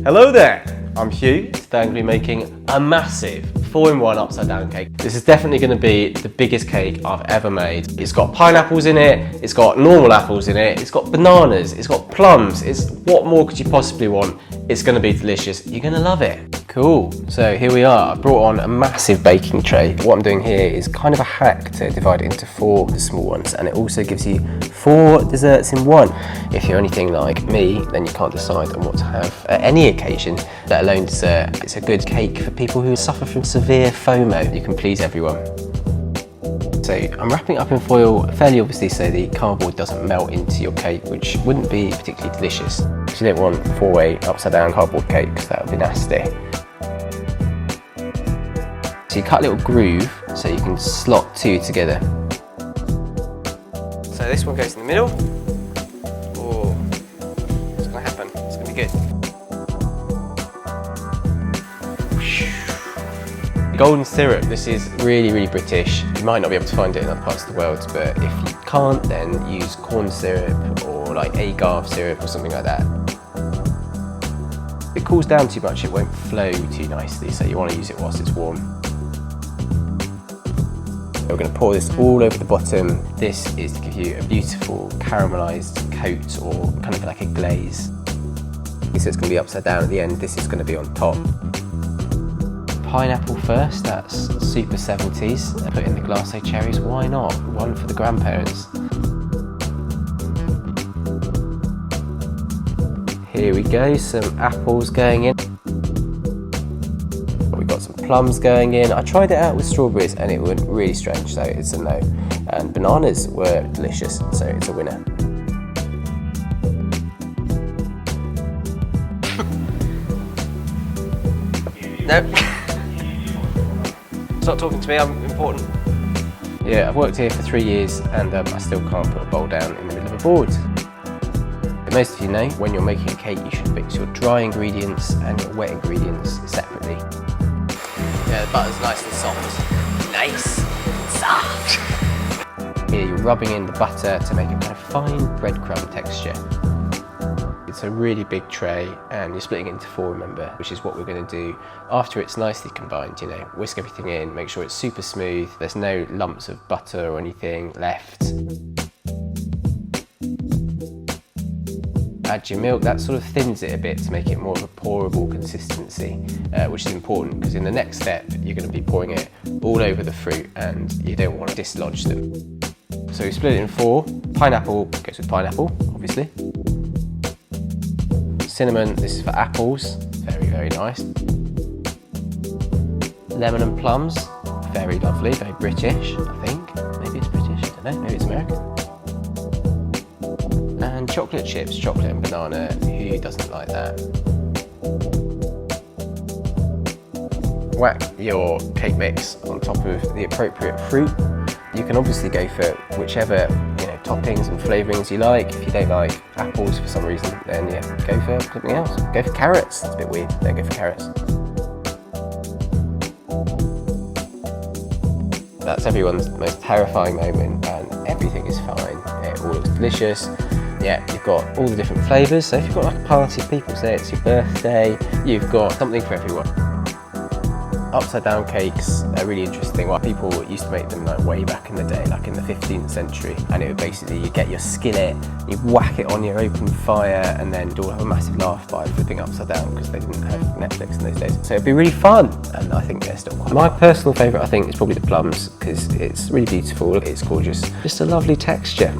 Hello there, I'm Hugh. Today I'm going to be making a massive 4-in-1 upside down cake. This is definitely going to be the biggest cake I've ever made. It's got pineapples in it, it's got normal apples in it, it's got bananas, it's got plums. It's what more could you possibly want? It's going to be delicious. You're going to love it. Cool, so here we are. I brought on a massive baking tray. What I'm doing here is kind of a hack to divide it into 4 small ones, and it also gives you 4 desserts in one. If you're anything like me, then you can't decide on what to have at any occasion, let alone dessert. It's a good cake for people who suffer from severe FOMO. You can please everyone. So I'm wrapping it up in foil fairly obviously so the cardboard doesn't melt into your cake, which wouldn't be particularly delicious. So you don't want 4-way upside down cardboard cake because that would be nasty. So you cut a little groove so you can slot 2 together. So this one goes in the middle. Oh, what's going to happen? It's going to be good. Golden syrup. This is really, really British. You might not be able to find it in other parts of the world, but if you can't, then use corn syrup or like agave syrup or something like that. If it cools down too much, it won't flow too nicely, so you want to use it whilst it's warm. We're going to pour this all over the bottom. This is to give you a beautiful caramelised coat or kind of like a glaze. So it's going to be upside down at the end. This is going to be on top. Pineapple first, that's super 70s. Put in the Glace Cherries, why not? One for the grandparents. Here we go, some apples going in. We've got some plums going in. I tried it out with strawberries and it went really strange, so it's a no. And bananas were delicious, so it's a winner. Nope. Stop talking to me, I'm important. Yeah, I've worked here for 3 years and I still can't put a bowl down in the middle of a board. But most of you know, when you're making a cake, you should mix your dry ingredients and your wet ingredients separately. Yeah, the butter's nice and soft. Nice and soft. Here you're rubbing in the butter to make a kind of fine breadcrumb texture. It's a really big tray and you're splitting it into 4, remember, which is what we're going to do after it's nicely combined. You know, whisk everything in, make sure it's super smooth, there's no lumps of butter or anything left. Add your milk, that sort of thins it a bit to make it more of a pourable consistency, which is important because in the next step you're going to be pouring it all over the fruit and you don't want to dislodge them. So we split it in 4. Pineapple goes with pineapple, obviously. Cinnamon, this is for apples, very, very nice. Lemon and plums, very lovely, very British, I think. Maybe it's British, I don't know, maybe it's American. And chocolate chips, chocolate and banana, who doesn't like that? Whack your cake mix on top of the appropriate fruit. You can obviously go for whichever toppings and flavourings you like. If you don't like apples for some reason, then yeah, go for something else. Go for carrots, it's a bit weird, don't go for carrots. That's everyone's most terrifying moment and everything is fine. It all looks delicious. Yeah, you've got all the different flavours, so if you've got like a party of people, say it's your birthday, you've got something for everyone. Upside down cakes are really interesting. Well, people used to make them like way back in the day, like in the 15th century, and it would basically, you get your skillet, you whack it on your open fire, and then do a massive laugh by flipping upside down because they didn't have Netflix in those days. So it'd be really fun, and I think they're still quite My personal favourite, I think, is probably the plums because it's really beautiful, it's gorgeous, just a lovely texture.